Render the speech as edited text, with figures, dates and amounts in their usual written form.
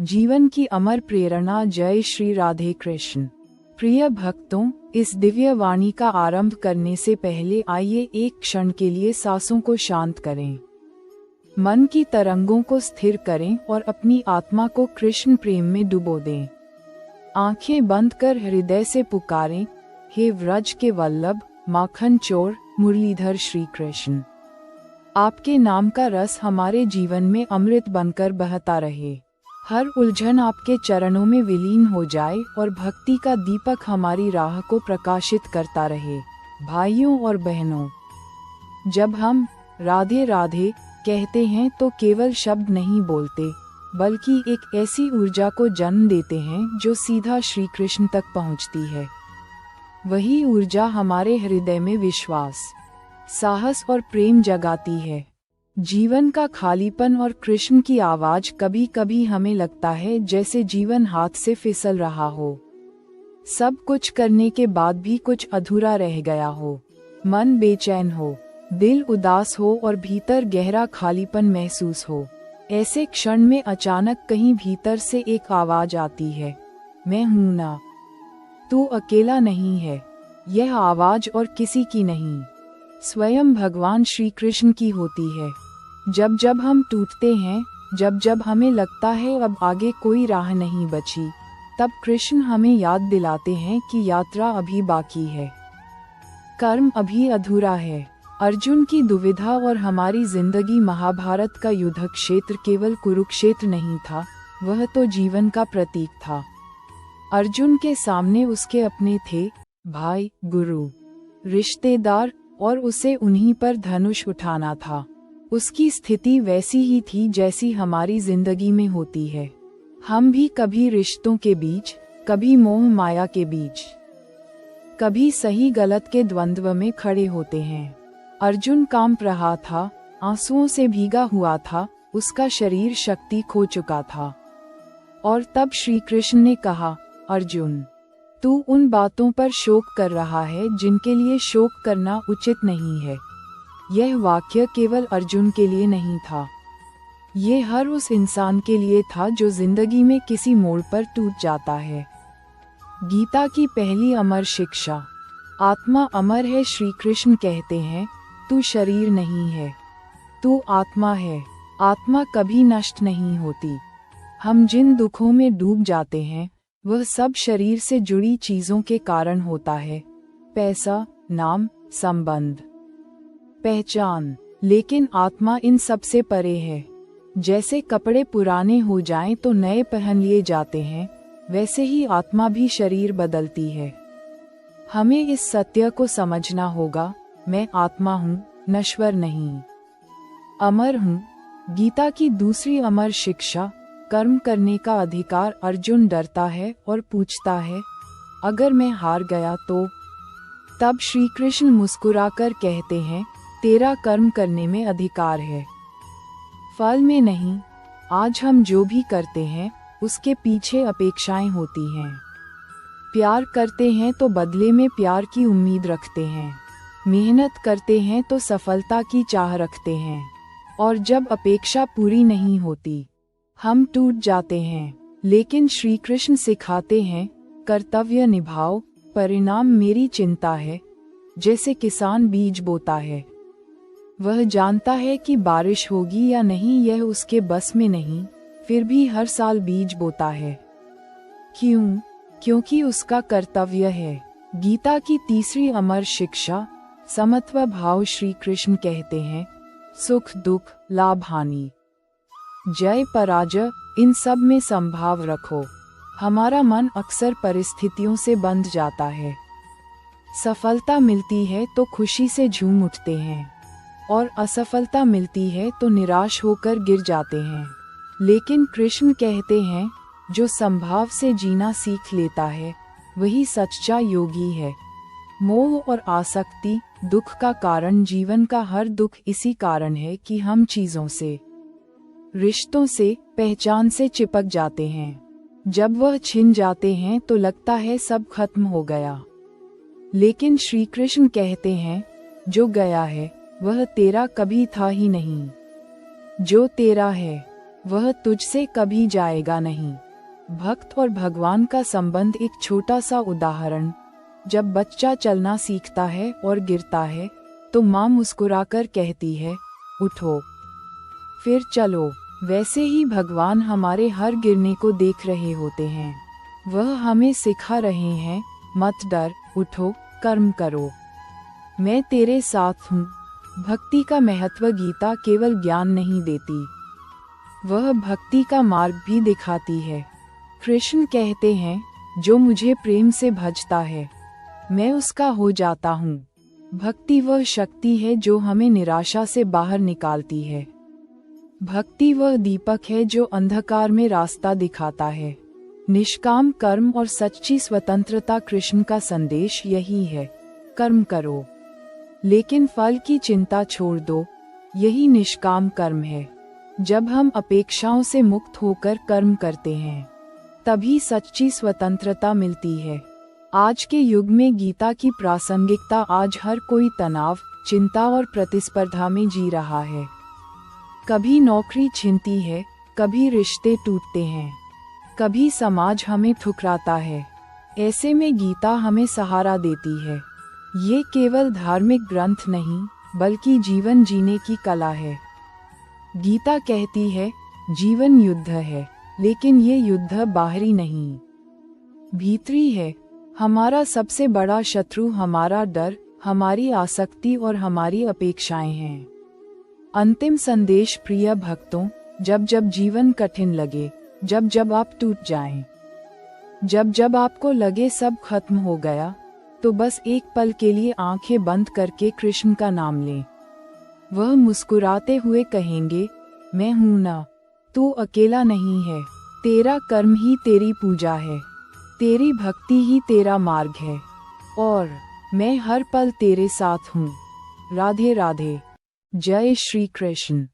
जीवन की अमर प्रेरणा। जय श्री राधे कृष्ण। प्रिय भक्तों, इस दिव्य वाणी का आरंभ करने से पहले आइए एक क्षण के लिए सांसों को शांत करें, मन की तरंगों को स्थिर करें और अपनी आत्मा को कृष्ण प्रेम में डुबो दें। आंखें बंद कर हृदय से पुकारें, हे व्रज के वल्लभ, माखन चोर, मुरलीधर श्री कृष्ण। आपके नाम का रस हमारे जीवन में अमृत बनकर बहता रहे। हर उलझन आपके चरणों में विलीन हो जाए और भक्ति का दीपक हमारी राह को प्रकाशित करता रहे। भाइयों और बहनों, जब हम राधे राधे कहते हैं तो केवल शब्द नहीं बोलते, बल्कि एक ऐसी ऊर्जा को जन्म देते हैं जो सीधा श्री कृष्ण तक पहुंचती है। वही ऊर्जा हमारे हृदय में विश्वास, साहस और प्रेम जगाती है। जीवन का खालीपन और कृष्ण की आवाज, कभी कभी हमें लगता है जैसे जीवन हाथ से फिसल रहा हो, सब कुछ करने के बाद भी कुछ अधूरा रह गया हो। मन बेचैन हो, दिल उदास हो और भीतर गहरा खालीपन महसूस हो। ऐसे क्षण में अचानक कहीं भीतर से एक आवाज आती है, मैं हूं ना, तू अकेला नहीं है। यह आवाज और किसी की नहीं, स्वयं भगवान श्री कृष्ण की होती है। जब जब हम टूटते हैं, जब जब हमें लगता है अब आगे कोई राह नहीं बची, तब कृष्ण हमें याद दिलाते हैं कि यात्रा अभी बाकी है, कर्म अभी अधूरा है। अर्जुन की दुविधा और हमारी जिंदगी। महाभारत का युद्ध क्षेत्र केवल कुरुक्षेत्र नहीं था, वह तो जीवन का प्रतीक था। अर्जुन के सामने उसके अपने थे, भाई, गुरु, रिश्तेदार, और उसे उन्हीं पर धनुष उठाना था। उसकी स्थिति वैसी ही थी जैसी हमारी जिंदगी में होती है। हम भी कभी रिश्तों के बीच, कभी मोह माया के बीच, कभी सही गलत के द्वंद्व में खड़े होते हैं। अर्जुन कांप रहा था, आंसुओं से भीगा हुआ था, उसका शरीर शक्ति खो चुका था। और तब श्री कृष्ण ने कहा, अर्जुन, तू उन बातों पर शोक कर रहा है जिनके लिए शोक करना उचित नहीं है। यह वाक्य केवल अर्जुन के लिए नहीं था, ये हर उस इंसान के लिए था जो जिंदगी में किसी मोड़ पर टूट जाता है। गीता की पहली अमर शिक्षा, आत्मा अमर है। श्री कृष्ण कहते हैं, तू शरीर नहीं है, तू आत्मा है। आत्मा कभी नष्ट नहीं होती। हम जिन दुखों में डूब जाते हैं, वह सब शरीर से जुड़ी चीजों के कारण होता है, पैसा, नाम, संबंध, पहचान। लेकिन आत्मा इन सब से परे है। जैसे कपड़े पुराने हो जाएं तो नए पहन लिए जाते हैं, वैसे ही आत्मा भी शरीर बदलती है। हमें इस सत्य को समझना होगा, मैं आत्मा हूँ, नश्वर नहीं, अमर हूँ। गीता की दूसरी अमर शिक्षा, कर्म करने का अधिकार। अर्जुन डरता है और पूछता है, अगर मैं हार गया तो? तब श्री कृष्ण मुस्कुराकर कहते हैं, तेरा कर्म करने में अधिकार है, फल में नहीं। आज हम जो भी करते हैं, उसके पीछे अपेक्षाएं होती हैं। प्यार करते हैं तो बदले में प्यार की उम्मीद रखते हैं, मेहनत करते हैं तो सफलता की चाह रखते हैं, और जब अपेक्षा पूरी नहीं होती, हम टूट जाते हैं। लेकिन श्री कृष्ण सिखाते हैं, कर्तव्य निभाओ, परिणाम मेरी चिंता है। जैसे किसान बीज बोता है, वह जानता है कि बारिश होगी या नहीं यह उसके बस में नहीं, फिर भी हर साल बीज बोता है। क्यों? क्योंकि उसका कर्तव्य है। गीता की तीसरी अमर शिक्षा, समत्व भाव। श्री कृष्ण कहते हैं, सुख दुख, लाभ हानि, जय पराजय, इन सब में संभाव रखो। हमारा मन अक्सर परिस्थितियों से बंध जाता है। सफलता मिलती है तो खुशी से झूम उठते हैं, और असफलता मिलती है तो निराश होकर गिर जाते हैं। लेकिन कृष्ण कहते हैं, जो संभाव से जीना सीख लेता है, वही सच्चा योगी है। मोह और आसक्ति दुख का कारण। जीवन का हर दुख इसी कारण है कि हम चीजों से, रिश्तों से, पहचान से चिपक जाते हैं। जब वह छिन जाते हैं तो लगता है सब खत्म हो गया। लेकिन श्री कृष्ण कहते हैं, जो गया है वह तेरा कभी था ही नहीं। जो तेरा है वह तुझसे कभी जाएगा नहीं। भक्त और भगवान का संबंध। एक छोटा सा उदाहरण, जब बच्चा चलना सीखता है और गिरता है तो माँ मुस्कुराकर कहती है, उठो फिर चलो। वैसे ही भगवान हमारे हर गिरने को देख रहे होते हैं। वह हमें सिखा रहे हैं, मत डर, उठो, कर्म करो, मैं तेरे साथ हूँ। भक्ति का महत्व। गीता केवल ज्ञान नहीं देती, वह भक्ति का मार्ग भी दिखाती है। कृष्ण कहते हैं, जो मुझे प्रेम से भजता है मैं उसका हो जाता हूँ। भक्ति वह शक्ति है जो हमें निराशा से बाहर निकालती है। भक्ति वह दीपक है जो अंधकार में रास्ता दिखाता है। निष्काम कर्म और सच्ची स्वतंत्रता। कृष्ण का संदेश यही है, कर्म करो लेकिन फल की चिंता छोड़ दो, यही निष्काम कर्म है। जब हम अपेक्षाओं से मुक्त होकर कर्म करते हैं तभी सच्ची स्वतंत्रता मिलती है। आज के युग में गीता की प्रासंगिकता। आज हर कोई तनाव, चिंता और प्रतिस्पर्धा में जी रहा है। कभी नौकरी छिनती है, कभी रिश्ते टूटते हैं, कभी समाज हमें ठुकराता है। ऐसे में गीता हमें सहारा देती है। ये केवल धार्मिक ग्रंथ नहीं बल्कि जीवन जीने की कला है। गीता कहती है, जीवन युद्ध है, लेकिन ये युद्ध बाहरी नहीं, भीतरी है। हमारा सबसे बड़ा शत्रु हमारा डर, हमारी आसक्ति और हमारी अपेक्षाएं हैं। अंतिम संदेश। प्रिय भक्तों, जब जब जीवन कठिन लगे, जब जब आप टूट जाएं, जब जब आपको लगे सब खत्म हो गया, तो बस एक पल के लिए आंखें बंद करके कृष्ण का नाम लें। वह मुस्कुराते हुए कहेंगे, मैं हूं ना, तू अकेला नहीं है। तेरा कर्म ही तेरी पूजा है, तेरी भक्ति ही तेरा मार्ग है, और मैं हर पल तेरे साथ हूँ। राधे राधे। जय श्री कृष्ण।